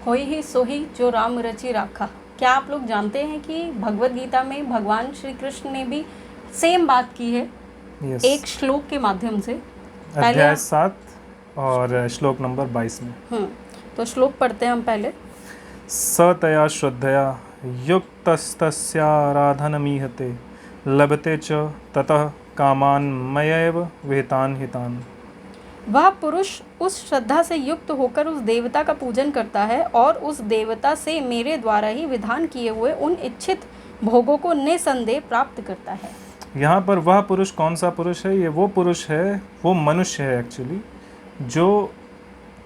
होई ही सोही जो राम रचि राखा। क्या आप लोग जानते हैं कि भगवत गीता में भगवान श्री कृष्ण ने भी सेम बात की है यस, एक श्लोक के माध्यम से। पहले अध्याय 7 और श्लोक नंबर 22 में। तो श्लोक पढ़ते हैं हम पहले। सतया श्रद्धया युक्तस्तस्याराधनमीहते लभते च ततः कामान् मयैव विहितान् हितान्। वह पुरुष उस श्रद्धा से युक्त होकर उस देवता का पूजन करता है और उस देवता से मेरे द्वारा ही विधान किए हुए उन इच्छित भोगों को निसंदेह प्राप्त करता है। यहाँ पर वह पुरुष कौन सा पुरुष है? ये वो पुरुष है, वो मनुष्य है एक्चुअली, जो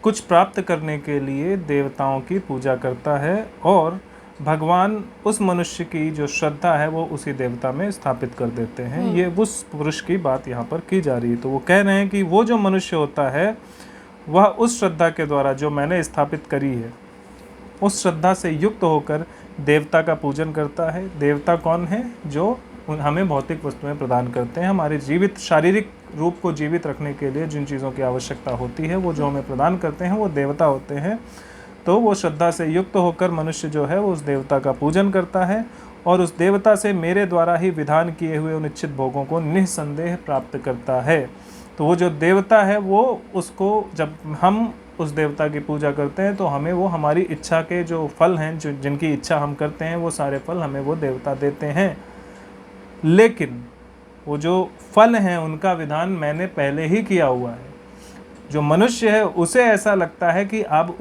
कुछ प्राप्त करने के लिए देवताओं की पूजा करता है और भगवान उस मनुष्य की जो श्रद्धा है वो उसी देवता में स्थापित कर देते हैं। ये उस पुरुष की बात यहाँ पर की जा रही है। तो वो कह रहे हैं कि वो जो मनुष्य होता है वह उस श्रद्धा के द्वारा जो मैंने स्थापित करी है उस श्रद्धा से युक्त होकर देवता का पूजन करता है। देवता कौन है? जो हमें भौतिक वस्तुएं प्रदान करते हैं, हमारे जीवित शारीरिक रूप को जीवित रखने के लिए जिन चीज़ों की आवश्यकता होती है वो जो हमें प्रदान करते हैं वो देवता होते हैं। तो वो श्रद्धा से युक्त होकर मनुष्य जो है वो उस देवता का पूजन करता है और उस देवता से मेरे द्वारा ही विधान किए हुए उन इच्छित भोगों को निस्संदेह प्राप्त करता है। तो वो जो देवता है वो उसको, जब हम उस देवता की पूजा करते हैं तो हमें वो हमारी इच्छा के जो फल हैं, जो जिनकी इच्छा हम करते हैं वो सारे फल हमें वो देवता देते हैं। लेकिन वो जो फल हैं उनका विधान मैंने पहले ही किया हुआ है। जो मनुष्य है उसे ऐसा लगता है कि अब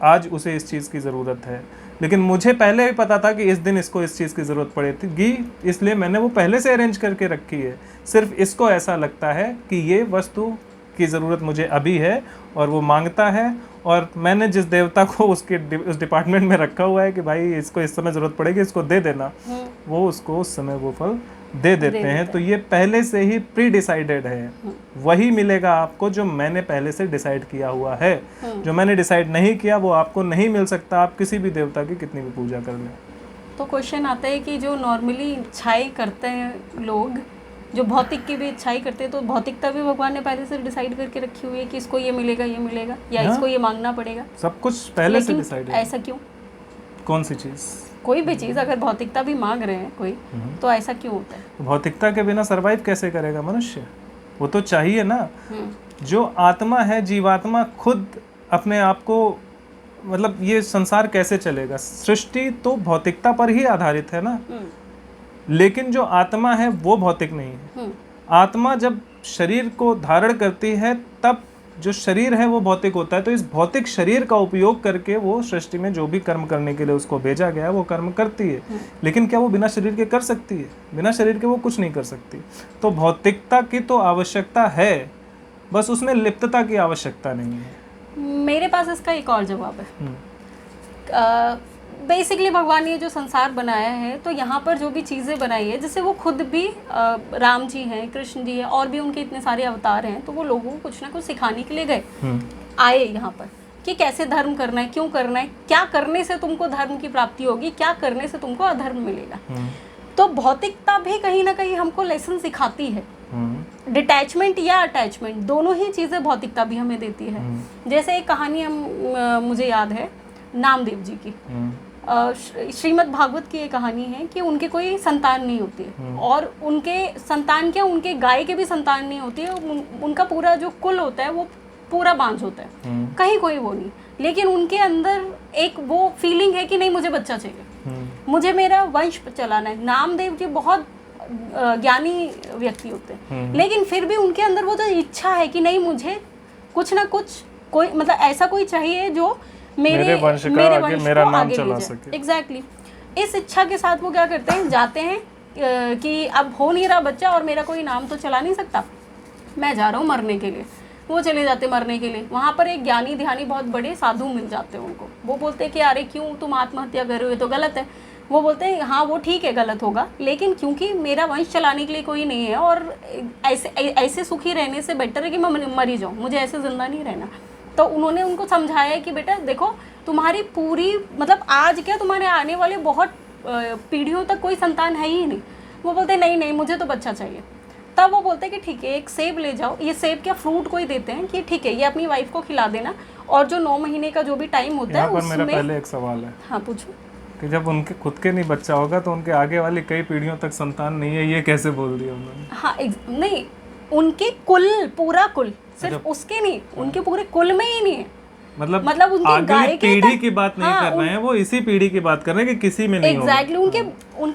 आज उसे इस चीज़ की ज़रूरत है, लेकिन मुझे पहले ही पता था कि इस दिन इसको इस चीज़ की ज़रूरत पड़ेगी, इसलिए मैंने वो पहले से अरेंज करके रखी है। सिर्फ इसको ऐसा लगता है कि ये वस्तु की ज़रूरत मुझे अभी है और वो मांगता है, और मैंने जिस देवता को उस डिपार्टमेंट में रखा हुआ है कि भाई इसको इस समय ज़रूरत पड़ेगी, इसको दे देना, वो उसको उस समय वो फल दे देते हैं। तो ये पहले से ही प्री डिसाइडेड है। वही मिलेगा आपको जो मैंने पहले से डिसाइड किया हुआ है। जो मैंने डिसाइड नहीं किया वो आपको नहीं मिल सकता, आप किसी भी देवता की कितनी भी पूजा कर लें। तो क्वेश्चन आता है कि जो नॉर्मली इच्छाएं करते हैं लोग, जो भौतिक की भी इच्छाएं करते हैं, तो भौतिकता भी भगवान ने पहले से डिसाइड करके रखी हुई है कि इसको ये मिलेगा या इसको ये मांगना पड़ेगा। सब कुछ पहले से डिसाइड है। ऐसा क्यों? कौन सी चीज़? कोई भी चीज़ अगर भौतिकता भी मांग रहे हैं कोई, तो ऐसा क्यों होता है? भौतिकता के बिना सरवाइव कैसे करेगा मनुष्य? वो तो चाहिए ना। जो आत्मा है, जीवात्मा, खुद अपने आप को, मतलब ये संसार कैसे चलेगा? सृष्टि तो भौतिकता पर ही आधारित है ना। लेकिन जो आत्मा है वो भौतिक नहीं है। आत्मा जब शरीर को धारण करती है तब जो शरीर है वो भौतिक होता है। तो इस भौतिक शरीर का उपयोग करके वो सृष्टि में जो भी कर्म करने के लिए उसको भेजा गया है वो कर्म करती है। लेकिन क्या वो बिना शरीर के कर सकती है? बिना शरीर के वो कुछ नहीं कर सकती। तो भौतिकता की तो आवश्यकता है, बस उसमें लिप्तता की आवश्यकता नहीं है। मेरे पास इसका एक और जवाब है। बेसिकली भगवान ने जो संसार बनाया है, तो यहाँ पर जो भी चीज़ें बनाई है, जैसे वो खुद भी राम जी हैं, कृष्ण जी हैं, और भी उनके इतने सारे अवतार हैं, तो वो लोगों को कुछ ना कुछ सिखाने के लिए गए, आए यहाँ पर कि कैसे धर्म करना है, क्यों करना है, क्या करने से तुमको धर्म की प्राप्ति होगी, क्या करने से तुमको अधर्म मिलेगा। तो भौतिकता भी कहीं ना कहीं हमको लेसन सिखाती है। डिटैचमेंट या अटैचमेंट, दोनों ही चीज़ें भौतिकता भी हमें देती है। जैसे एक कहानी मुझे याद है नामदेव जी की। श्रीमद् भागवत की एक कहानी है कि उनके कोई संतान नहीं होती है, और उनके संतान क्या, उनके गाय के भी संतान नहीं होती है। उनका पूरा जो कुल होता है वो पूरा बांझ होता है, कहीं कोई वो नहीं। लेकिन उनके अंदर एक वो फीलिंग है कि नहीं, मुझे बच्चा चाहिए, मुझे मेरा वंश चलाना है। नामदेव जी बहुत ज्ञानी व्यक्ति होते हैं, लेकिन फिर भी उनके अंदर वो जो इच्छा है कि नहीं, मुझे कुछ ना कुछ कोई, मतलब ऐसा कोई चाहिए जो मेरे वंश का आगे मेरा नाम चला सके। एग्जैक्टली। इस इच्छा के साथ वो क्या करते हैं, जाते हैं कि अब हो नहीं रहा बच्चा और मेरा कोई नाम तो चला नहीं सकता, मैं जा रहा हूँ मरने के लिए। वो चले जाते मरने के लिए। वहाँ पर एक ज्ञानी ध्यानी बहुत बड़े साधु मिल जाते हैं उनको। वो बोलते हैं कि अरे क्यों तुम आत्महत्या कर रहे हो, तो गलत है। वो बोलते हैं हाँ वो ठीक है, गलत होगा, लेकिन क्योंकि मेरा वंश चलाने के लिए कोई नहीं है और ऐसे सुखी रहने से बेटर है कि मैं मरी जाऊँ, मुझे ऐसे जिंदा नहीं रहना। तो उन्होंने उनको समझाया कि बेटा देखो, तुम्हारी पूरी, मतलब आज क्या, तुम्हारे आने वाले बहुत पीढ़ियों तक कोई संतान है ही नहीं। वो बोलते नहीं नहीं, मुझे तो बच्चा चाहिए। तब वो बोलते हैं कि ठीक है, एक सेब ले जाओ। ये सेब क्या, फ्रूट कोई देते हैं कि ठीक है, ये अपनी वाइफ को खिला देना और जो 9 महीने का जो भी टाइम होता है यहाँ पर मेरा उसमें। पहले एक सवाल है हाँ पूछो। कि जब उनके खुद के नहीं बच्चा होगा तो उनके आगे वाली कई पीढ़ियों तक संतान नहीं है, ये कैसे बोल दिया उन्होंने? हाँ नहीं, उनके कुल, पूरा कुल, सिर्फ उसके नहीं, उनके पूरे कुल में ही नहीं है। मतलब उनके अगली गाय के पीढ़ी की बात नहीं हाँ, कर रहे हैं, वो इसी पीढ़ी की बात कर रहे हैं कि किसी में नहीं होगा। एग्जैक्टली उनके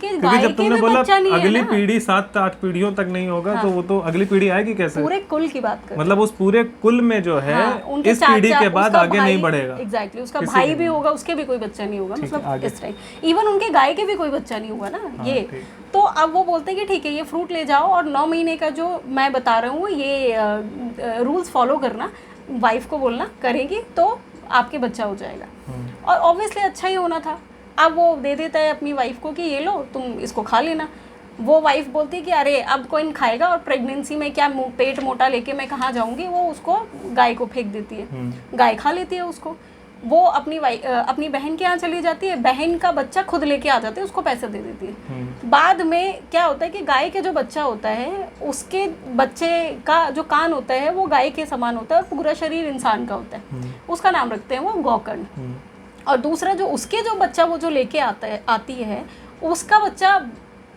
क्योंकि गाय जब के तुमने भी बोला बच्चा नहीं है अगली ना। पीढ़ी 7-8 पीढ़ियों तक नहीं होगा, तो वो तो अगली पीढ़ी आएगी कैसे? पूरे कुल की बात कर, मतलब उस पूरे कुल में जो है उनके इस पीढ़ी चाचा, के बाद उसका आगे नहीं भाई, बढ़ेगा। एग्जैक्टली उसका भाई भी होगा, उसके भी कोई बच्चा नहीं होगा, मतलब इस तरह। इवन उनके गाय के भी कोई बच्चा नहीं होगा ना ये। तो अब वो बोलते हैं कि ठीक है ये फ्रूट ले जाओ और 9 महीने का जो मैं बता रहा हूँ ये रूल्स फॉलो करना, वाइफ को बोलना, करेगी तो आपके बच्चा हो जाएगा। और ऑब्वियसली अच्छा ही होना था। अब वो दे देता है अपनी वाइफ को कि ये लो तुम इसको खा लेना। वो वाइफ बोलती है कि अरे अब कौन खाएगा, और प्रेगनेंसी में क्या पेट मोटा लेके मैं कहाँ जाऊंगी। वो उसको गाय को फेंक देती है, गाय खा लेती है उसको। वो अपनी बहन के यहाँ चली जाती है, बहन का बच्चा खुद लेके आ जाते हैं, उसको पैसे दे देती है। बाद में क्या होता है कि गाय के जो बच्चा होता है उसके बच्चे का जो कान होता है वो गाय के समान होता है और पूरा शरीर इंसान का होता है। उसका नाम रखते हैं वो गौकर्ण। और दूसरा जो उसके जो बच्चा वो जो लेके आती है उसका बच्चा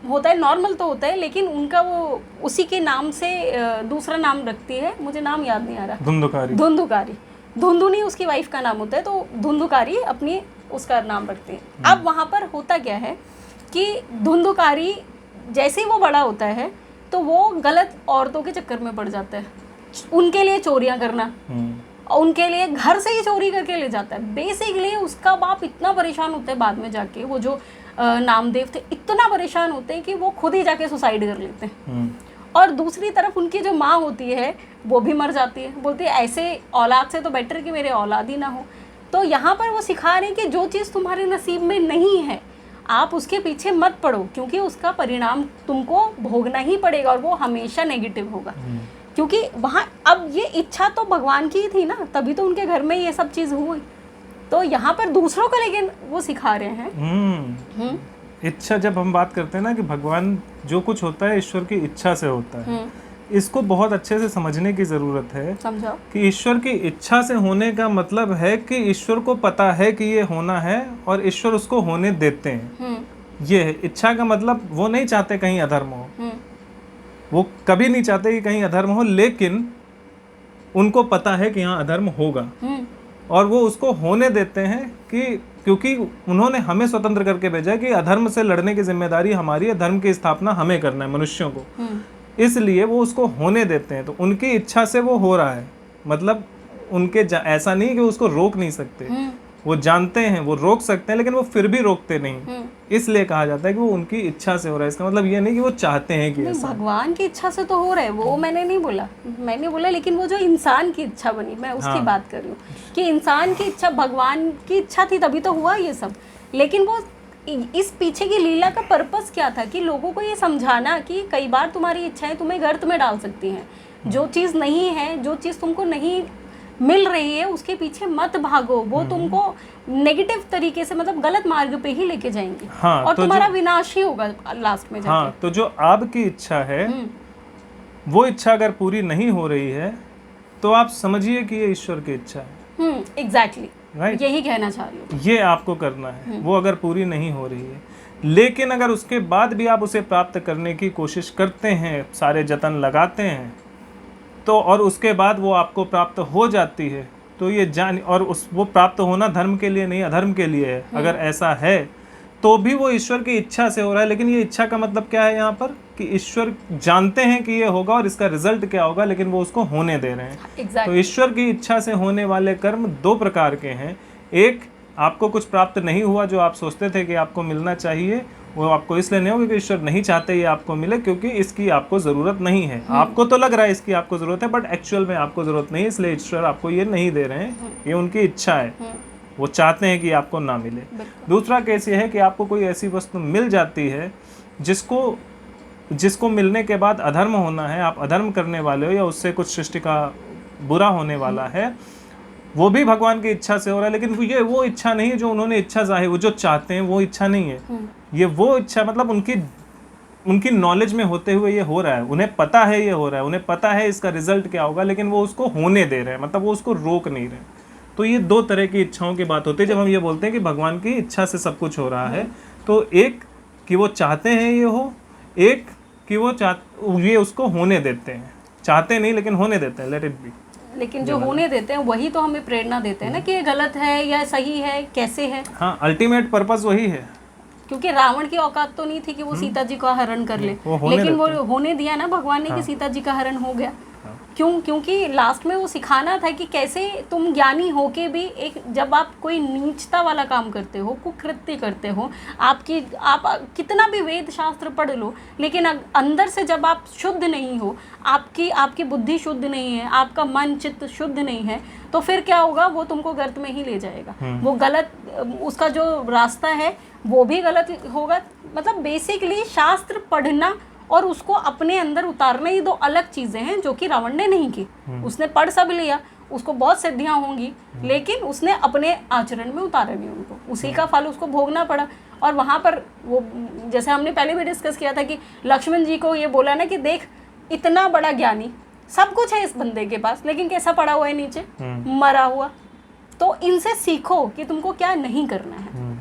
होता है, नॉर्मल तो होता है, लेकिन उनका वो उसी के नाम से दूसरा नाम रखती है, मुझे नाम याद नहीं आ रहा। धुंधुकारी। धुंधुनी उसकी वाइफ का नाम होता है, तो धुंधुकारी अपनी उसका नाम रखते हैं। अब वहाँ पर होता क्या है कि धुंधुकारी जैसे ही वो बड़ा होता है तो वो गलत औरतों के चक्कर में पड़ जाता है, उनके लिए चोरियां करना, उनके लिए घर से ही चोरी करके ले जाता है। बेसिकली उसका बाप इतना परेशान होता है बाद में जाके, वो जो नामदेव थे इतना परेशान होते हैं कि वो खुद ही जाके सुसाइड कर लेते हैं। और दूसरी तरफ उनकी जो माँ होती है वो भी मर जाती है, बोलती है ऐसे औलाद से तो बेटर कि मेरे औलाद ही ना हो। तो यहाँ पर वो सिखा रहे हैं कि जो चीज़ तुम्हारे नसीब में नहीं है आप उसके पीछे मत पड़ो, क्योंकि उसका परिणाम तुमको भोगना ही पड़ेगा और वो हमेशा नेगेटिव होगा। क्योंकि वहाँ अब ये इच्छा तो भगवान की ही थी ना, तभी तो उनके घर में ये सब चीज़ हुई। तो यहाँ पर दूसरों को लेकिन वो सिखा रहे हैं। इच्छा, जब हम बात करते हैं ना कि भगवान जो कुछ होता है ईश्वर की इच्छा से होता है, इसको बहुत अच्छे से समझने की जरूरत है। समझाओ। कि ईश्वर की इच्छा से होने का मतलब है कि ईश्वर को पता है कि ये होना है और ईश्वर उसको होने देते हैं। ये है इच्छा का मतलब। वो नहीं चाहते कहीं अधर्म हो, वो कभी नहीं चाहते कि कहीं अधर्म हो, लेकिन उनको पता है कि यहाँ अधर्म होगा और वो उसको होने देते हैं कि क्योंकि उन्होंने हमें स्वतंत्र करके भेजा है कि अधर्म से लड़ने की जिम्मेदारी हमारी है, धर्म की स्थापना हमें करना है मनुष्यों को, इसलिए वो उसको होने देते हैं। तो उनकी इच्छा से वो हो रहा है, मतलब उनके ऐसा नहीं कि उसको रोक नहीं सकते, वो जानते हैं वो रोक सकते हैं लेकिन वो फिर भी रोकते नहीं, इसलिए कहा जाता है कि वो उनकी इच्छा से हो रहा है। इसका मतलब ये नहीं कि वो चाहते हैं कि ऐसा। भगवान की इच्छा से तो हो रहा है, वो मैंने नहीं बोला, लेकिन वो जो इंसान की इच्छा बनी, मैं उसकी बात कर रही हूँ कि इंसान की इच्छा भगवान की इच्छा थी तभी तो हुआ ये सब। लेकिन वो इस पीछे की लीला का पर्पस क्या था कि लोगों को ये समझाना कि कई बार तुम्हारी इच्छाएं तुम्हें गर्त में डाल सकती हैं। जो चीज़ नहीं है, जो चीज़ तुमको नहीं मिल रही है उसके पीछे मत भागो, वो तुमको नेगेटिव तरीके से मतलब गलत मार्ग पे ही लेके जाएंगे। और तो तुम्हारा विनाश ही होगा लास्ट में जाके। तो जो आपकी इच्छा है वो इच्छा अगर पूरी नहीं हो रही है तो आप समझिए कि ये ईश्वर की इच्छा है। एग्जैक्टली राइट, यही कहना चाह रही हूँ। ये आपको करना है, वो अगर पूरी नहीं हो रही है, लेकिन अगर उसके बाद भी आप उसे प्राप्त करने की कोशिश करते हैं, सारे जतन लगाते हैं, तो और उसके बाद वो आपको प्राप्त हो जाती है, तो ये जान, और वो प्राप्त होना धर्म के लिए नहीं अधर्म के लिए है। अगर ऐसा है तो भी वो ईश्वर की इच्छा से हो रहा है। लेकिन ये इच्छा का मतलब क्या है यहाँ पर कि ईश्वर जानते हैं कि ये होगा और इसका रिजल्ट क्या होगा, लेकिन वो उसको होने दे रहे हैं। तो ईश्वर की इच्छा से होने वाले कर्म 2 प्रकार के हैं। एक, आपको कुछ प्राप्त नहीं हुआ जो आप सोचते थे कि आपको मिलना चाहिए, वो आपको इसलिए नहीं होगा कि ईश्वर नहीं चाहते ये आपको मिले, क्योंकि इसकी आपको ज़रूरत नहीं है। आपको तो लग रहा है इसकी आपको ज़रूरत है, बट एक्चुअल में आपको ज़रूरत नहीं है, इसलिए ईश्वर आपको ये नहीं दे रहे हैं। ये उनकी इच्छा है, वो चाहते हैं कि आपको ना मिले। दूसरा केस ये है कि आपको कोई ऐसी वस्तु मिल जाती है जिसको मिलने के बाद अधर्म होना है, आप अधर्म करने वाले हो या उससे कुछ सृष्टि का बुरा होने वाला है, वो भी भगवान की इच्छा से हो रहा है। लेकिन ये वो इच्छा नहीं है जो उन्होंने इच्छा जाहिर, वो जो चाहते हैं वो इच्छा नहीं है। ये वो इच्छा मतलब उनकी नॉलेज में होते हुए ये हो रहा है, उन्हें पता है ये हो रहा है, उन्हें पता है इसका रिजल्ट क्या होगा, लेकिन वो उसको होने दे रहे हैं, मतलब वो उसको रोक नहीं रहे। तो ये दो तरह की इच्छाओं की बात होती है जब हम ये बोलते हैं कि भगवान की इच्छा से सब कुछ हो रहा है। तो एक कि वो चाहते हैं ये हो, एक कि वो ये उसको होने देते हैं, चाहते नहीं लेकिन होने देते हैं, लेट इट बी। लेकिन जो होने देते हैं वही तो हमें प्रेरणा देते हैं ना कि ये गलत है या सही है, कैसे है। हाँ, अल्टीमेट पर्पस वही है। क्योंकि रावण की औकात तो नहीं थी कि वो सीता जी का हरण कर ले, होने लेकिन वो होने दिया ना भगवान ने कि सीता जी का हरण हो गया। क्योंकि लास्ट में वो सिखाना था कि कैसे तुम ज्ञानी होके भी एक, जब आप कोई नीचता वाला काम करते हो, कुकृत्य करते हो, आप कितना भी वेद शास्त्र पढ़ लो, लेकिन अंदर से जब आप शुद्ध नहीं हो, आपकी बुद्धि शुद्ध नहीं है, आपका मन चित्त शुद्ध नहीं है, तो फिर क्या होगा, वो तुमको गर्त में ही ले जाएगा। वो गलत, उसका जो रास्ता है वो भी गलत होगा। मतलब बेसिकली शास्त्र पढ़ना और उसको अपने अंदर उतारना, ये दो अलग चीज़ें हैं जो कि रावण ने नहीं की। उसने पढ़ सब लिया, उसको बहुत सिद्धियाँ होंगी, लेकिन उसने अपने आचरण में उतारा नहीं उनको, उसी का फल उसको भोगना पड़ा। और वहाँ पर वो, जैसे हमने पहले भी डिस्कस किया था कि लक्ष्मण जी को ये बोला ना कि देख, इतना बड़ा ज्ञानी, सब कुछ है इस बंदे के पास, लेकिन कैसा पड़ा हुआ है नीचे, मरा हुआ। तो इनसे सीखो कि तुमको क्या नहीं करना है।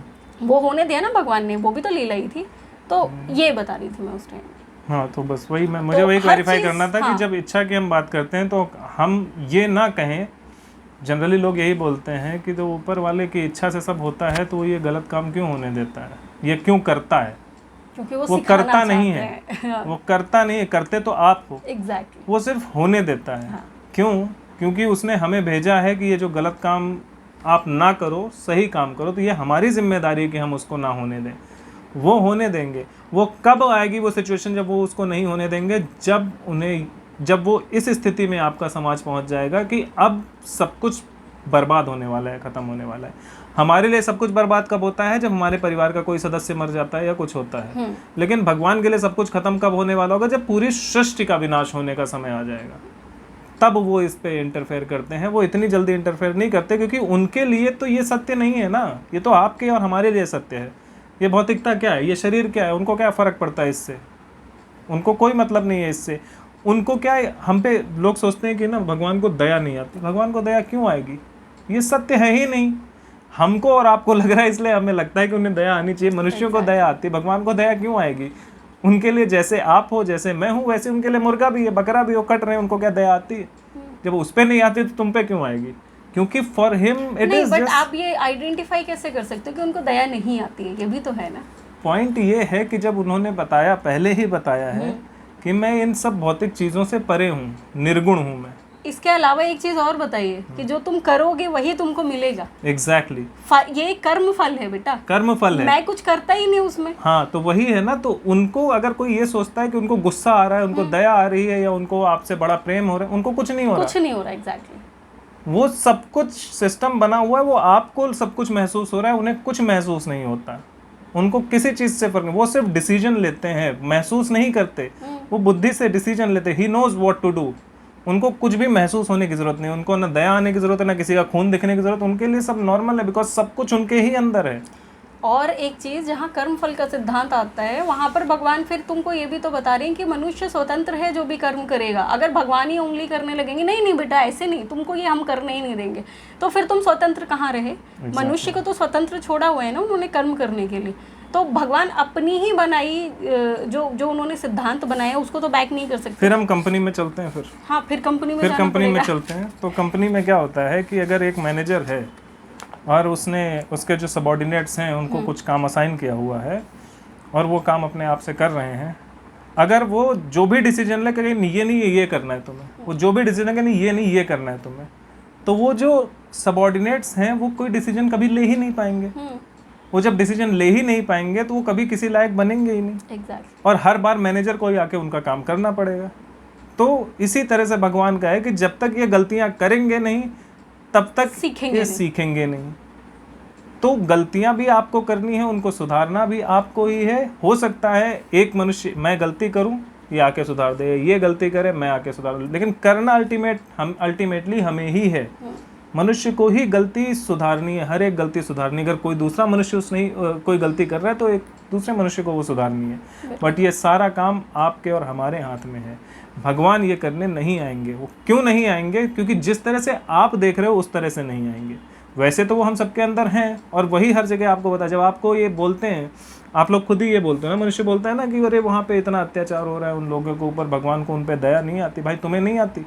वो होने दिया ना भगवान ने, वो भी तो लीला ही थी। तो ये बता रही थी मैं उस टाइम। हाँ, तो बस वही मुझे वही क्लैरिफाई करना था कि जब इच्छा की हम बात करते हैं तो हम ये ना कहें, जनरली लोग यही बोलते हैं कि तो ऊपर वाले की इच्छा से सब होता है, तो ये गलत काम क्यों होने देता है, ये क्यों करता है? क्योंकि वो करता नहीं है, वो करता नहीं है, करते तो आप हो। एग्जैक्टली। वो सिर्फ होने देता है। क्यों? क्योंकि उसने हमें भेजा है कि ये जो गलत काम आप ना करो, सही काम करो। तो ये हमारी जिम्मेदारी है कि हम उसको ना होने दें। वो होने देंगे। वो कब आएगी वो सिचुएशन जब वो उसको नहीं होने देंगे? जब वो इस स्थिति में आपका समाज पहुंच जाएगा कि अब सब कुछ बर्बाद होने वाला है, ख़त्म होने वाला है। हमारे लिए सब कुछ बर्बाद कब होता है? जब हमारे परिवार का कोई सदस्य मर जाता है या कुछ होता है। लेकिन भगवान के लिए सब कुछ खत्म कब होने वाला होगा? जब पूरी सृष्टि का विनाश होने का समय आ जाएगा, तब वो इस पे इंटरफेयर करते हैं। वो इतनी जल्दी इंटरफेयर नहीं करते, क्योंकि उनके लिए तो ये सत्य नहीं है ना। ये तो आपके और हमारे लिए सत्य है। ये भौतिकता क्या है, ये शरीर क्या है, उनको क्या फ़र्क पड़ता है इससे? उनको कोई मतलब नहीं है इससे। उनको क्या है, हम पे लोग सोचते हैं कि ना भगवान को दया नहीं आती। भगवान को दया क्यों आएगी? ये सत्य है ही नहीं। हमको और आपको लग रहा है, इसलिए हमें लगता है कि उन्हें दया आनी चाहिए। मनुष्यों को दया आती है, भगवान को दया क्यों आएगी? उनके लिए जैसे आप हो, जैसे मैं हूँ, वैसे उनके लिए मुर्गा भी है, बकरा भी हो, कट रहे हैं, उनको क्या दया आती है? जब उस पर नहीं आती तो तुम पे क्यों आएगी? क्योंकि for him it is. But आप ये आइडेंटिफाई कैसे कर सकते हो कि उनको दया नहीं आती है? ये भी तो है ना। पॉइंट ये है कि जब उन्होंने बताया, पहले ही बताया है कि मैं इन सब भौतिक चीज़ों से परे हूँ, निर्गुण हूँ मैं। इसके अलावा एक चीज़ और बताइए कि जो तुम करोगे वही तुमको मिलेगा। एग्जैक्टली। ये कर्म फल है बेटा, कर्म फल है। मैं कुछ करता ही नहीं उसमें। हाँ, तो वही है ना। तो उनको अगर कोई ये सोचता है कि उनको गुस्सा आ रहा है, उनको दया आ रही है, या उनको आपसे बड़ा प्रेम हो रहा है, उनको कुछ नहीं हो रहा। कुछ नहीं हो रहा। एग्जैक्टली। वो सब कुछ सिस्टम बना हुआ है। वो आपको सब कुछ महसूस हो रहा है, उन्हें कुछ महसूस नहीं होता। उनको किसी चीज़ से फर्क नहीं। वो सिर्फ डिसीजन लेते हैं, महसूस नहीं करते। वो बुद्धि से डिसीजन लेते। He knows what to do. उनको कुछ भी महसूस होने की ज़रूरत नहीं। उनको ना दया आने की ज़रूरत है, ना किसी का खून दिखने की ज़रूरत। उनके लिए सब नॉर्मल है, बिकॉज सब कुछ उनके ही अंदर है। और एक चीज़, जहाँ कर्म फल का सिद्धांत आता है, वहाँ पर भगवान फिर तुमको ये भी तो बता रहे हैं कि मनुष्य स्वतंत्र है, जो भी कर्म करेगा। अगर भगवान ही उंगली करने लगेंगे, नहीं नहीं बेटा ऐसे नहीं, तुमको ये हम करने ही नहीं देंगे, तो फिर तुम स्वतंत्र कहाँ रहे? मनुष्य को तो स्वतंत्र छोड़ा हुआ है ना उन्होंने कर्म करने के लिए। तो भगवान अपनी ही बनाई जो उन्होंने सिद्धांत बनाया, उसको तो बैक नहीं कर सकते। फिर हम कंपनी में चलते हैं। फिर कंपनी में चलते हैं। तो कंपनी में क्या होता है कि अगर एक मैनेजर है और उसके जो सबॉर्डिनेट्स हैं उनको कुछ काम असाइन किया हुआ है और वो काम अपने आप से कर रहे हैं, अगर वो जो भी डिसीजन ले कि ये नहीं ये करना है तुम्हें, वो जो भी डिसीजन नहीं ये नहीं ये करना है तुम्हें, तो वो जो सबॉर्डिनेट्स हैं वो कोई डिसीजन कभी ले ही नहीं पाएंगे। वो जब डिसीजन ले ही नहीं पाएंगे तो वो कभी किसी लायक बनेंगे ही नहीं। और हर बार मैनेजर को ही आके उनका काम करना पड़ेगा। तो इसी तरह से भगवान का है कि जब तक ये गलतियां करेंगे नहीं तब तक ये सीखेंगे नहीं। तो गलतियां भी आपको करनी है, उनको सुधारना भी आपको ही है। हो सकता है एक मनुष्य, मैं गलती करूं ये आके सुधार दे, ये गलती करे मैं आके सुधार दूं, लेकिन करना अल्टीमेटली हमें ही है। मनुष्य को ही गलती सुधारनी है, हर एक गलती सुधारनी। अगर कोई दूसरा मनुष्य कोई गलती कर रहा है तो एक दूसरे मनुष्य को वो सुधारनी है। बट ये सारा काम आपके और हमारे हाथ में है। भगवान ये करने नहीं आएंगे। वो क्यों नहीं आएंगे? क्योंकि जिस तरह से आप देख रहे हो उस तरह से नहीं आएंगे। वैसे तो वो हम सबके अंदर हैं और वही हर जगह आपको बता। जब आपको ये बोलते हैं, आप लोग खुद ही ये बोलते हो ना, मनुष्य बोलता है ना कि अरे वहाँ पे इतना अत्याचार हो रहा है उन लोगों के ऊपर, भगवान को उन पे दया नहीं आती। भाई तुम्हें नहीं आती,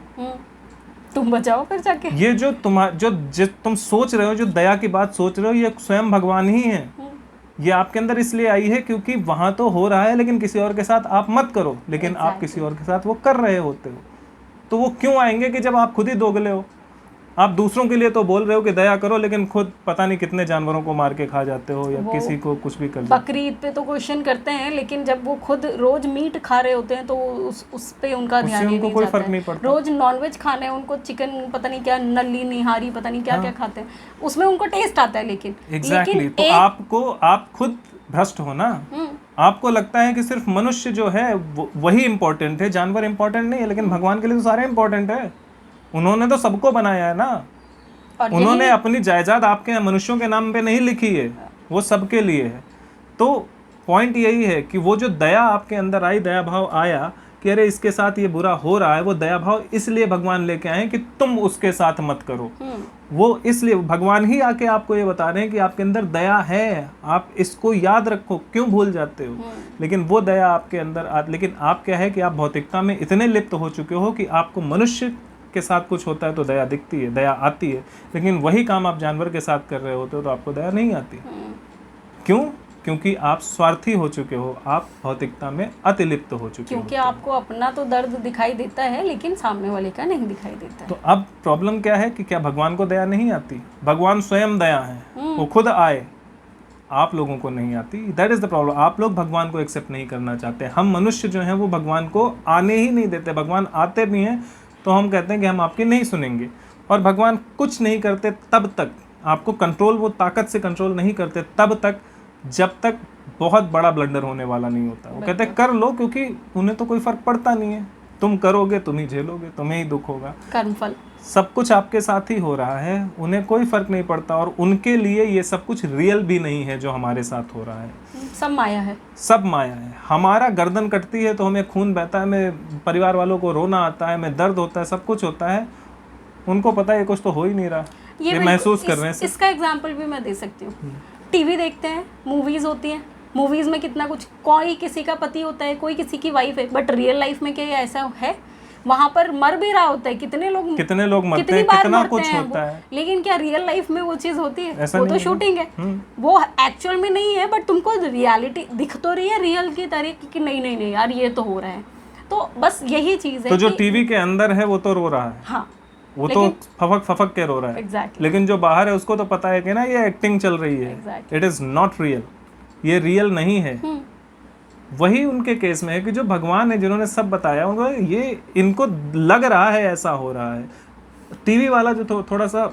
तुम बचाओ फिर जाके। ये जो तुम सोच रहे हो, जो दया की बात सोच रहे हो, ये स्वयं भगवान ही है। ये आपके अंदर इसलिए आई है क्योंकि वहां तो हो रहा है लेकिन किसी और के साथ आप मत करो, लेकिन आप किसी और के साथ वो कर रहे होते हो। तो वो क्यों आएंगे कि जब आप खुद ही दोगले हो। आप दूसरों के लिए तो बोल रहे हो कि दया करो, लेकिन खुद पता नहीं कितने जानवरों को मार के खा जाते हो या किसी को कुछ भी कर जाते हो। बकरी ईद पे तो क्वेश्चन करते हैं, लेकिन जब वो खुद रोज मीट खा रहे होते हैं तो उस पे उनका ध्यान ही नहीं कोई जाता फर्क नहीं है। पड़ता। रोज नॉनवेज खाना है उनको, चिकन पता नहीं क्या, नली निहारी पता नहीं क्या क्या खाते हैं, उसमें उनको टेस्ट आता है। लेकिन एग्जैक्टली तो आप खुद भ्रष्ट हो ना। आपको लगता है कि सिर्फ मनुष्य जो है वही इम्पोर्टेंट है, जानवर इम्पोर्टेंट नहीं है। लेकिन भगवान के लिए तो सारे इम्पोर्टेंट है। उन्होंने तो सबको बनाया है ना। उन्होंने अपनी जायदाद आपके मनुष्यों के नाम पे नहीं लिखी है, वो सबके लिए है। तो पॉइंट यही है कि वो जो दया आपके अंदर आई, दया भाव आया कि अरे इसके साथ ये बुरा हो रहा है, वो दया भाव इसलिए भगवान लेके आए कि तुम उसके साथ मत करो। वो इसलिए भगवान ही आके आपको ये बता रहे हैं कि आपके अंदर दया है, आप इसको याद रखो। क्यों भूल जाते हो? लेकिन वो दया आपके अंदर लेकिन आप क्या है कि आप भौतिकता में इतने लिप्त हो चुके हो कि आपको मनुष्य के साथ कुछ होता है तो दया दिखती है, दया आती है। लेकिन वही काम आप जानवर के साथ कर रहे होते हो तो आपको दया नहीं आती। क्यों? क्योंकि आप स्वार्थी हो चुके हो, आप भौतिकता में अतिलिप्त हो चुके हो। क्योंकि आपको अपना तो दर्द दिखाई देता है लेकिन सामने वाले का नहीं दिखाई देता है। तो अब प्रॉब्लम क्या है कि क्या भगवान को दया नहीं आती? भगवान स्वयं दया है, वो खुद आए, आप लोगों को नहीं आती। That is the problem. आप लोग भगवान को एक्सेप्ट नहीं करना चाहते। हम मनुष्य जो हैं वो भगवान को आने ही नहीं देते। भगवान आते भी हैं तो हम कहते हैं कि हम आपकी नहीं सुनेंगे। और भगवान कुछ नहीं करते तब तक, आपको कंट्रोल, वो ताकत से कंट्रोल नहीं करते तब तक जब तक बहुत बड़ा ब्लंडर होने वाला नहीं होता। वो कहते हैं कर लो, क्योंकि उन्हें तो कोई फर्क पड़ता नहीं है। तुम करोगे, तुम ही झेलोगे, तुम्हें ही दुख होगा। कर्मफल सब कुछ आपके साथ ही हो रहा है, उन्हें कोई फर्क नहीं पड़ता। और उनके लिए ये सब कुछ रियल भी नहीं है जो हमारे साथ हो रहा है। सब माया है, सब माया है। हमारा गर्दन कटती है तो हमें खून बहता है, हमें परिवार वालों को रोना आता है, हमें दर्द होता है, सब कुछ होता है। उनको पता है कुछ तो हो ही नहीं रहा, ये महसूस कर रहे हैं। इसका एग्जाम्पल भी मैं दे सकती हूँ। टीवी देखते हैं, मूवीज होती हैं, मूवीज में कितना कुछ, कोई किसी का पति होता है, कोई किसी की वाइफ है, बट रियल लाइफ में क्या ऐसा है? वहां पर मर भी रहा होता है, कितने लोग मरते हैं, कितना कुछ होता है। लेकिन क्या रियल लाइफ में वो चीज होती है? वो तो शूटिंग है, वो एक्चुअल में नहीं है, बट तुमको रियलिटी दिख तो रही है रियल की तरह कि नहीं नहीं नहीं यार ये तो हो रहा है। तो बस यही चीज है। तो जो टीवी के अंदर है वो तो रो रहा है, हाँ, वो तो फफक फफक के रो रहा है। exactly. लेकिन जो बाहर है उसको तो पता है कि ना ये एक्टिंग चल रही है। इट इज नॉट रियल, ये रियल नहीं है। वही उनके केस में है कि जो भगवान है, जिन्होंने सब बताया, उनको ये इनको लग रहा है ऐसा हो रहा है। टीवी वाला जो थोड़ा सा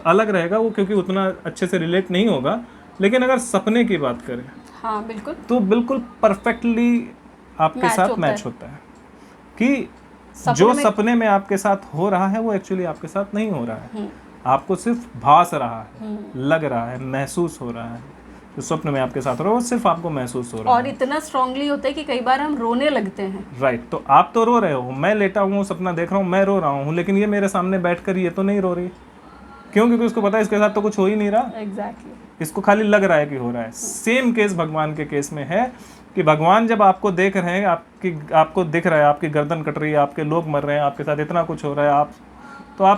अलग रहेगा वो, क्योंकि उतना अच्छे से रिलेट नहीं होगा। लेकिन अगर सपने की बात करें, हाँ बिल्कुल, तो बिल्कुल परफेक्टली आपके साथ मैच होता है कि जो सपने में आपके साथ हो रहा है वो एक्चुअली आपके साथ नहीं हो रहा है। आपको सिर्फ भास रहा है, लग रहा है, महसूस हो रहा है। जो स्वप्न में आपके साथ हो रहा है वो सिर्फ आपको महसूस हो रहा है। और इतना स्ट्रांगली होता है कि कई बार हम रोने लगते हैं। राइट। तो आप तो रो रहे हो, मैं लेटा हूँ, सपना देख रहा हूँ, मैं रो रहा हूँ, लेकिन ये मेरे सामने बैठकर ये तो नहीं रो रही। क्यों? क्योंकि उसको पता है इसके साथ तो कुछ हो ही नहीं रहा। एग्जैक्टली। इसको खाली लग रहा है कि हो रहा है। सेम केस भगवान के केस में है कि भगवान जब आपको देख रहे हैं, आपको दिख रहा है, आपकी गर्दन कट रही है, आपके लोग मर रहे हैं, आपके साथ इतना कुछ हो रहा है, आप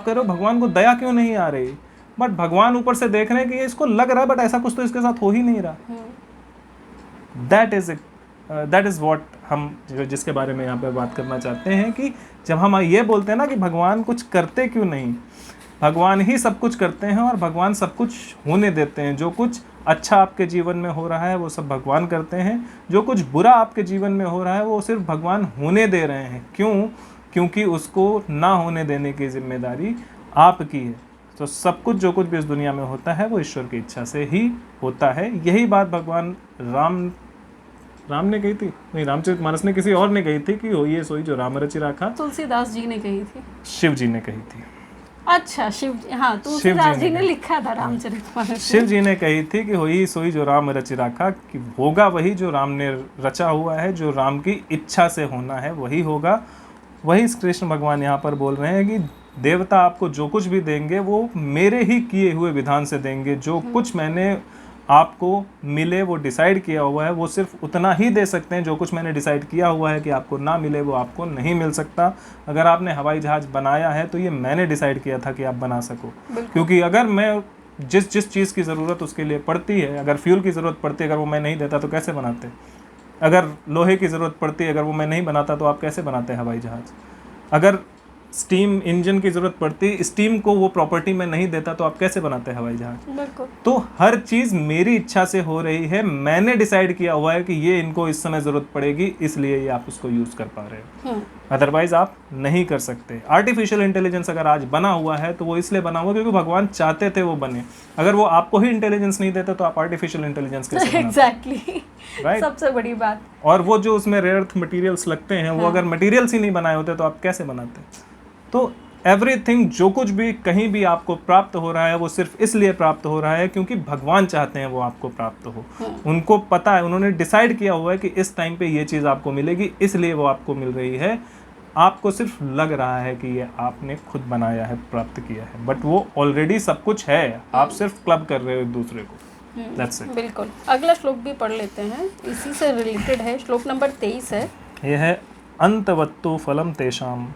कह रहे हो भगवान को दया क्यों नहीं आ रही? बट भगवान ऊपर से देख रहे हैं कि ये इसको लग रहा है, बट ऐसा कुछ तो इसके साथ हो ही नहीं रहा। दैट इज व्हाट हम जिसके बारे में यहाँ पे बात करना चाहते हैं कि जब हम ये बोलते हैं ना कि भगवान कुछ करते क्यों नहीं, भगवान ही सब कुछ करते हैं और भगवान सब कुछ होने देते हैं। जो कुछ अच्छा आपके जीवन में हो रहा है वो सब भगवान करते हैं, जो कुछ बुरा आपके जीवन में हो रहा है वो सिर्फ भगवान होने दे रहे हैं। क्यों? क्योंकि उसको ना होने देने की जिम्मेदारी आपकी है। तो सब कुछ जो कुछ भी इस दुनिया में होता है वो ईश्वर की इच्छा से ही होता है। यही बात भगवान राम ने कही थी, नहीं रामचरितमानस ने किसी और ने कही थी कि हो ये सोई जो राम रचि राखा, तुलसीदास जी ने कही थी, शिव जी ने कही थी। अच्छा, शिव, हाँ, तुलसीदास जी ने लिखा था रामचरितमानस। शिव जी ने कही थी कि होई सोई जो राम रचि राखा, कि होगा वही जो राम ने रचा हुआ है, जो राम की इच्छा से होना है वही होगा। वही कृष्ण भगवान यहाँ पर बोल रहे हैं कि देवता आपको जो कुछ भी देंगे वो मेरे ही किए हुए विधान से देंगे। जो कुछ मैंने आपको मिले वो डिसाइड किया हुआ है, वो सिर्फ उतना ही दे सकते हैं। जो कुछ मैंने डिसाइड किया हुआ है कि आपको ना मिले वो आपको नहीं मिल सकता। अगर आपने हवाई जहाज़ बनाया है तो ये मैंने डिसाइड किया था कि आप बना सको, क्योंकि अगर मैं जिस जिस चीज़ की ज़रूरत उसके लिए पड़ती है, अगर फ्यूल की ज़रूरत पड़ती है, अगर वो मैं नहीं देता तो कैसे बनाते? अगर लोहे की ज़रूरत पड़ती है, अगर वो मैं नहीं बनाता तो आप कैसे बनाते हैं हवाई जहाज़? अगर स्टीम इंजन की ज़रूरत पड़ती, स्टीम को वो प्रॉपर्टी में नहीं देता तो आप कैसे बनाते हैं हवाई जहाज़? बिल्कुल। तो हर चीज़ मेरी इच्छा से हो रही है, मैंने डिसाइड किया हुआ है कि ये इनको इस समय ज़रूरत पड़ेगी, इसलिए ये आप उसको यूज़ कर पा रहे हो। अदरवाइज आप नहीं कर सकते। आर्टिफिशियल इंटेलिजेंस अगर आज बना हुआ है तो वो इसलिए बना हुआ क्योंकि भगवान चाहते थे वो बने। अगर वो आपको ही इंटेलिजेंस नहीं देते तो आप आर्टिफिशियल इंटेलिजेंस कैसे बनाते? एग्जैक्टली, राइट, सबसे बड़ी बात। और वो जो उसमें रेयर अर्थ मटेरियल्स लगते हैं, वो अगर मटेरियल्स ही नहीं बनाए होते तो आप कैसे बनाते? तो एवरीथिंग, जो कुछ भी कहीं भी आपको प्राप्त हो रहा है वो सिर्फ इसलिए प्राप्त हो रहा है क्योंकि भगवान चाहते हैं वो आपको प्राप्त हो। उनको पता है, उन्होंने डिसाइड किया हुआ है कि इस टाइम पे ये चीज़ आपको मिलेगी, इसलिए वो आपको मिल रही है। आपको सिर्फ लग रहा है कि ये आपने खुद बनाया है, प्राप्त किया है, बट वो ऑलरेडी सब कुछ है। आप सिर्फ क्लब कर रहे हो एक दूसरे को। That's it. बिल्कुल। अगला श्लोक भी पढ़ लेते हैं, इसी से रिलेटेड है। श्लोक नंबर 23 है। यह है अंतवत्तु फलम तेषाम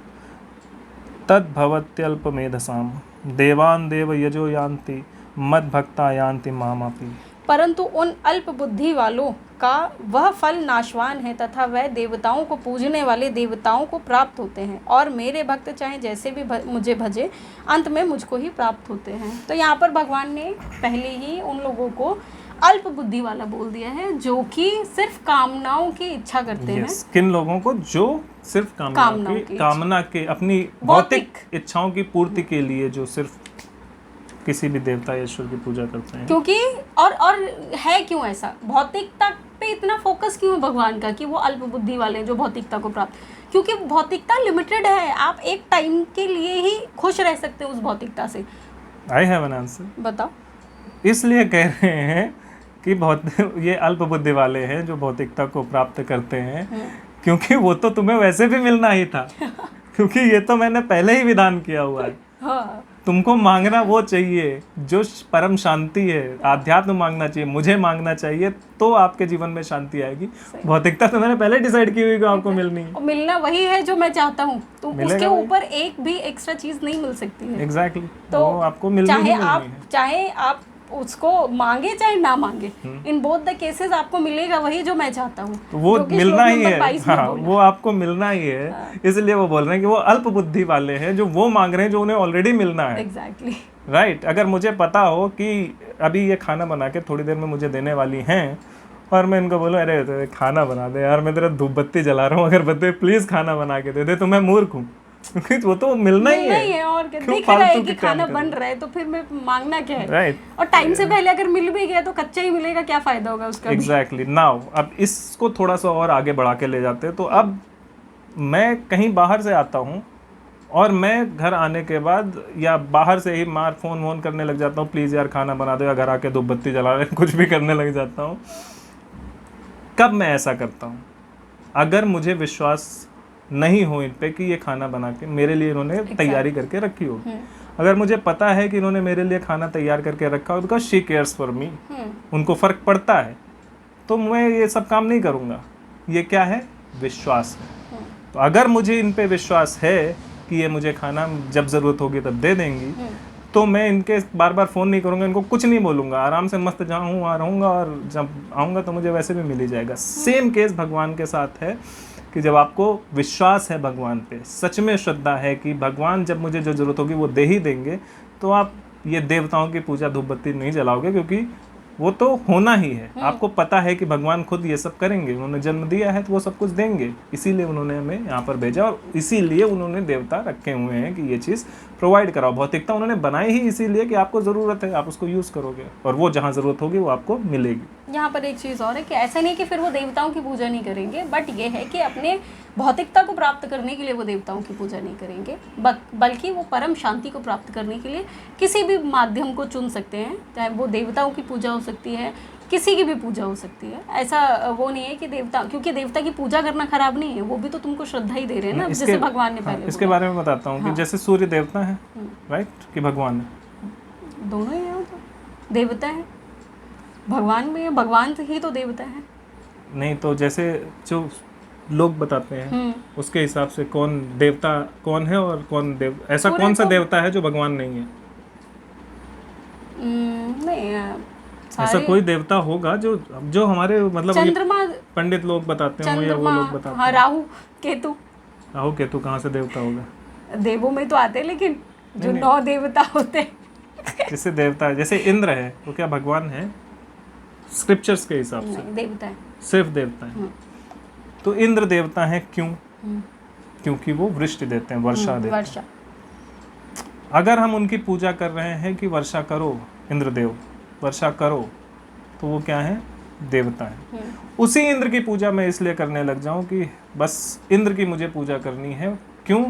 तद्भवत्यल्पमेधसाम देवान देव यजो यान्ति मद्भक्ता यान्ति मामापि। परंतु उन अल्प बुद्धि वालों का वह फल नाशवान है तथा वह देवताओं को पूजने वाले देवताओं को प्राप्त होते हैं, और मेरे भक्त चाहे जैसे भी मुझे भजे अंत में मुझको ही प्राप्त होते हैं। तो यहाँ पर भगवान ने पहले ही उन लोगों को अल्प बुद्धि वाला बोल दिया है, जो कि सिर्फ कामनाओं की इच्छा करते हैं। किन लोगों को? जो सिर्फ कामना के अपनी भौतिक इच्छाओं की पूर्ति के लिए जो सिर्फ किसी भी देवता या ईश्वर की पूजा करते हैं। क्योंकि और है क्यों ऐसा? भौतिकता पे इतना फोकस क्यों है भगवान का कि वो अल्प बुद्धि वाले जो भौतिकता को प्राप्त? क्योंकि भौतिकता लिमिटेड है, आप एक टाइम के लिए ही खुश रह सकते हो उस भौतिकता से। I have an answer. बताओ। इसलिए कह रहे हैं कि ये अल्प बुद्धि वाले हैं जो भौतिकता को प्राप्त करते हैं, क्योंकि वो तो तुम्हें वैसे भी मिलना ही था। क्योंकि ये तो मैंने पहले ही विधान किया हुआ है। हाँ। तुमको मांगना वो चाहिए जो परम शांति है, आध्यात्म मांगना चाहिए, मुझे मांगना चाहिए, तो आपके जीवन में शांति आएगी। भौतिकता तो मैंने पहले डिसाइड की हुई कि आपको मिलनी है। मिलना वही है जो मैं चाहता हूँ, तो उसके ऊपर एक भी एक्स्ट्रा चीज नहीं मिल सकती है। एग्जैक्टली। तो आपको मिलनी है। चाहे आप उसको मांगे चाहे ना मांगे, इन बोथ द केसेस आपको मिलेगा वही जो मैं चाहता हूँ। तो वो मिलना ही है। हाँ, वो आपको मिलना ही है। हाँ। इसलिए वो बोल रहे हैं कि वो अल्प बुद्धि वाले हैं जो वो मांग रहे हैं जो उन्हें ऑलरेडी मिलना है। एग्जैक्टली। राइट। अगर मुझे पता हो कि अभी ये खाना बना के थोड़ी देर में मुझे देने वाली हैं, और मैं इनको बोलूँ अरे खाना बना दे यार, मैं तेरा धूप बत्ती जला रहा हूँ, अगर बत्ती प्लीज खाना बना के दे दे, तो मैं मूर्ख हूँ। क्योंकि वो तो मिलना ही है। और दिख रहा है कि खाना बन रहा है, तो फिर मैं मांगना क्या है? राइट। और टाइम से पहले अगर मिल भी गया तो कच्चा ही मिलेगा, क्या फायदा होगा उसका? एग्जैक्टली। नाउ अब इसको थोड़ा सा और आगे बढ़ा के ले जाते हैं। तो अब मैं कहीं बाहर से आता हूँ और मैं घर आने के बाद या बाहर से ही फोन वोन करने लग जाता हूँ, प्लीज़ यार खाना बना दो, या घर आके धूप बत्ती जला रहे कुछ भी करने लग जाता हूँ। कब मैं ऐसा करता हूँ? अगर मुझे विश्वास नहीं हो इन पे कि ये खाना बना के मेरे लिए इन्होंने तैयारी करके रखी होगी। अगर मुझे पता है कि इन्होंने मेरे लिए खाना तैयार करके रखा हो, because she cares for me, उनको फ़र्क पड़ता है, तो मैं ये सब काम नहीं करूँगा। ये क्या है? विश्वास है। तो अगर मुझे इन पे विश्वास है कि ये मुझे खाना जब ज़रूरत होगी तब दे देंगी, तो मैं इनके बार बार फ़ोन नहीं करूँगा, इनको कुछ नहीं बोलूँगा, आराम से मस्त जहाँ हूँ वहाँ रहूँगा, और जब आऊँगा तो मुझे वैसे भी मिल ही जाएगा। सेम केस भगवान के साथ है कि जब आपको विश्वास है भगवान पे, सच में श्रद्धा है कि भगवान जब मुझे जो ज़रूरत होगी वो दे ही देंगे, तो आप ये देवताओं की पूजा धूप बत्ती नहीं जलाओगे, क्योंकि वो तो होना ही है। आपको पता है कि भगवान खुद ये सब करेंगे, उन्होंने जन्म दिया है तो वो सब कुछ देंगे, इसीलिए उन्होंने हमें यहाँ पर भेजा, और इसीलिए उन्होंने देवता रखे हुए हैं कि ये चीज़ प्रोवाइड कराओ। भौतिकता उन्होंने बनाई ही इसीलिए कि आपको ज़रूरत है, आप उसको यूज़ करोगे, और वो जहाँ ज़रूरत होगी वो आपको मिलेगी। यहाँ पर एक चीज़ और है कि ऐसा नहीं कि फिर वो देवताओं की पूजा नहीं करेंगे, बट ये है कि अपने भौतिकता को प्राप्त करने के लिए वो देवताओं की पूजा नहीं करेंगे, बल्कि वो परम शांति को प्राप्त करने के लिए किसी भी माध्यम को चुन सकते हैं। चाहे वो देवताओं की पूजा हो सकती है, किसी की भी पूजा हो सकती है। ऐसा वो नहीं है कि देवता, क्योंकि देवता की पूजा करना खराब नहीं है, वो भी तो तुमको श्रद्धा ही दे रहे हैं ना, जैसे भगवान ने पहले इसके बारे में बताता हूँ कि जैसे सूर्य देवता है, राइट, कि भगवान है? दोनों ही है, तो देवता है, भगवान भी है, भगवान ही तो देवता है। नहीं तो जैसे जो लोग बताते हैं उसके हिसाब से कौन देवता कौन है और कौन ऐसा कौन सा देवता है जो भगवान नहीं है? नहीं, ऐसा कोई देवता होगा जो हमारे मतलब चंद्रमा पंडित लोग बताते हैं या वो लोग बताते हैं? हाँ, राहु केतु कहाँ से देवता होगा? देवों में तो आते हैं, लेकिन जो 9 देवता होते हैं जैसे देवता जैसे इंद्र है, वो क्या भगवान है? स्क्रिप्चर्स के हिसाब से देवता है, सिर्फ देवता है। तो इंद्र देवता है क्यों? क्योंकि वो वृष्टि देते हैं, वर्षा देते हैं। अगर हम उनकी पूजा कर रहे हैं कि वर्षा करो इंद्रदेव, वर्षा करो, तो वो क्या है? देवता है। उसी इंद्र की पूजा मैं इसलिए करने लग जाऊं कि बस इंद्र की मुझे पूजा करनी है। क्यों?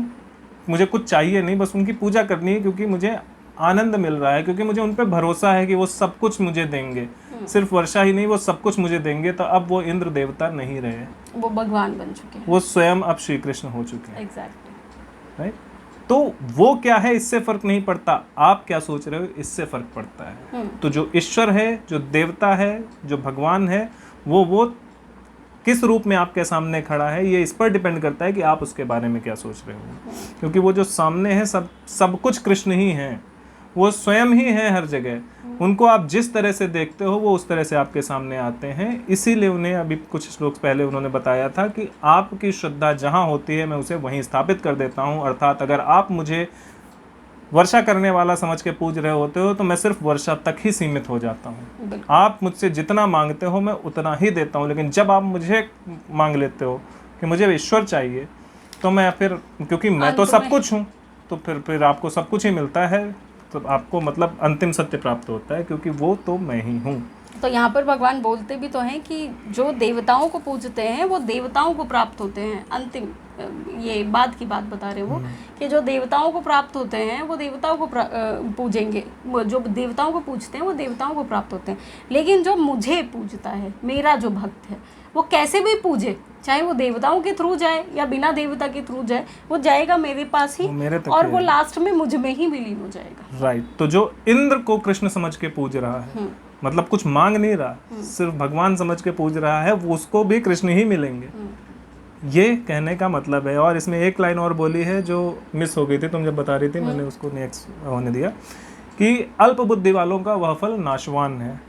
मुझे कुछ चाहिए नहीं, बस उनकी पूजा करनी है, क्योंकि मुझे आनंद मिल रहा है, क्योंकि मुझे उन पर भरोसा है कि वो सब कुछ मुझे देंगे। सिर्फ वर्षा ही नहीं, वो सब कुछ मुझे देंगे। तो अब वो इंद्र देवता नहीं रहे, वो भगवान बन चुके हैं, वो स्वयं अब श्री कृष्ण हो चुके हैं। Exactly, right. तो वो क्या है, इससे फर्क नहीं पड़ता आप क्या सोच रहे हो, इससे फर्क पड़ता है। तो जो ईश्वर है, जो देवता है, जो भगवान है, वो किस रूप में आपके सामने खड़ा है, ये इस पर डिपेंड करता है कि आप उसके बारे में क्या सोच रहे हो। क्योंकि वो जो सामने है सब कुछ कृष्ण ही है, वो स्वयं ही है हर जगह। उनको आप जिस तरह से देखते हो वो उस तरह से आपके सामने आते हैं। इसीलिए उन्हें अभी कुछ श्लोक पहले उन्होंने बताया था कि आपकी श्रद्धा जहाँ होती है मैं उसे वहीं स्थापित कर देता हूँ। अर्थात अगर आप मुझे वर्षा करने वाला समझ के पूज रहे होते हो तो मैं सिर्फ वर्षा तक ही सीमित हो जाता हूँ। आप मुझसे जितना मांगते हो मैं उतना ही देता हूँ। लेकिन जब आप मुझे मांग लेते हो कि मुझे ईश्वर चाहिए, तो मैं फिर, क्योंकि मैं तो सब कुछ हूँ, तो फिर आपको सब कुछ ही मिलता है। तो आपको मतलब अंतिम सत्य प्राप्त होता है, क्योंकि वो तो मैं ही हूँ। तो यहाँ पर भगवान बोलते भी तो हैं कि जो देवताओं को पूजते हैं वो देवताओं को प्राप्त होते हैं। अंतिम ये बाद की बात बता रहे वो कि जो देवताओं को प्राप्त होते हैं वो देवताओं को पूजेंगे, जो देवताओं को पूजते हैं वो देवताओं को प्राप्त होते हैं। लेकिन जो मुझे पूजता है, मेरा जो भक्त है, वो कैसे भी पूजे, चाहे वो देवताओं के थ्रू जाए या बिना देवता के थ्रू जाए, वो जाएगा मेरे पास ही, और वो लास्ट में मुझ में ही विलीन हो जाएगा। राइट। तो जो इंद्र को कृष्ण समझ के पूज रहा है, मतलब कुछ मांग नहीं रहा, सिर्फ भगवान समझ के पूज रहा है, वो उसको भी कृष्ण ही मिलेंगे। ये कहने का मतलब है। और इसमें एक लाइन और बोली है जो मिस हो गई थी, तुम जब बता रही थी, मैंने उसको नेक्स्ट होने दिया, कि अल्प बुद्धि वालों का वह फल नाशवान है।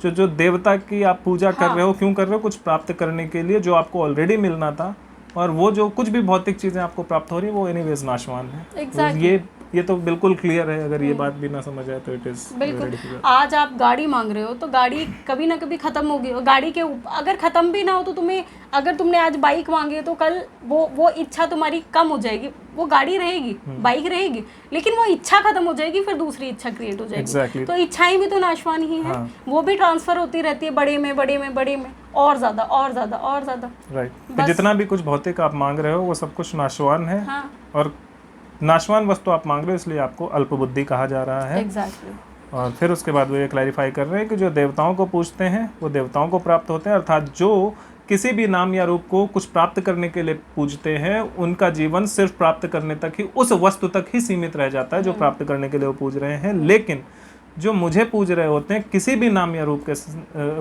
जो देवता की आप पूजा कर रहे हो, क्यों कर रहे हो? कुछ प्राप्त करने के लिए, जो आपको ऑलरेडी मिलना था। और वो जो कुछ भी भौतिक चीजें आपको प्राप्त हो रही है वो एनीवेज नाशवान है। exactly. ये तो बिल्कुल क्लियर है। अगर ये बात भी ना समझ आए तो इट इज बिल्कुल। आज आप गाड़ी मांग रहे हो तो गाड़ी कभी ना कभी खत्म होगी, और गाड़ी के अगर खत्म भी ना हो तो तुम्हें, अगर तुमने आज बाइक मांगी तो कल वो इच्छा तुम्हारी कम हो जाएगी। वो गाड़ी रहेगी, बाइक रहेगी, लेकिन वो इच्छा खत्म हो जाएगी, फिर दूसरी इच्छा क्रिएट हो जाएगी। exactly. तो इच्छाएं भी तो नाशवान ही है। वो भी ट्रांसफर होती रहती है, बड़े में और ज्यादा और ज्यादा और ज्यादा। राइट। जितना भी कुछ भौतिक आप मांग रहे हो वो सब कुछ नाशवान है। और नाशवान वस्तु आप मांग रहे हो, इसलिए आपको अल्प बुद्धि कहा जा रहा है। exactly. और फिर उसके बाद वो ये क्लैरिफाई कर रहे हैं कि जो देवताओं को पूजते हैं वो देवताओं को प्राप्त होते हैं। अर्थात जो किसी भी नाम या रूप को कुछ प्राप्त करने के लिए पूजते हैं, उनका जीवन सिर्फ प्राप्त करने तक ही, उस वस्तु तक ही सीमित रह जाता है जो प्राप्त करने के लिए वो पूज रहे हैं। लेकिन जो मुझे पूज रहे होते हैं, किसी भी नाम या रूप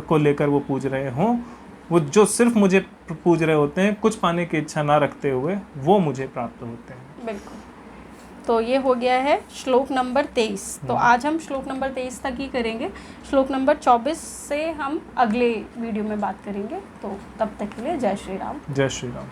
को लेकर वो पूज रहे हों, वो जो सिर्फ मुझे पूज रहे होते हैं, कुछ पाने की इच्छा ना रखते हुए, वो मुझे प्राप्त होते हैं। बिल्कुल। तो ये हो गया है श्लोक नंबर 23। तो आज हम श्लोक नंबर 23 तक ही करेंगे। श्लोक नंबर 24 से हम अगले वीडियो में बात करेंगे। तो तब तक के लिए जय श्री राम। जय श्री राम।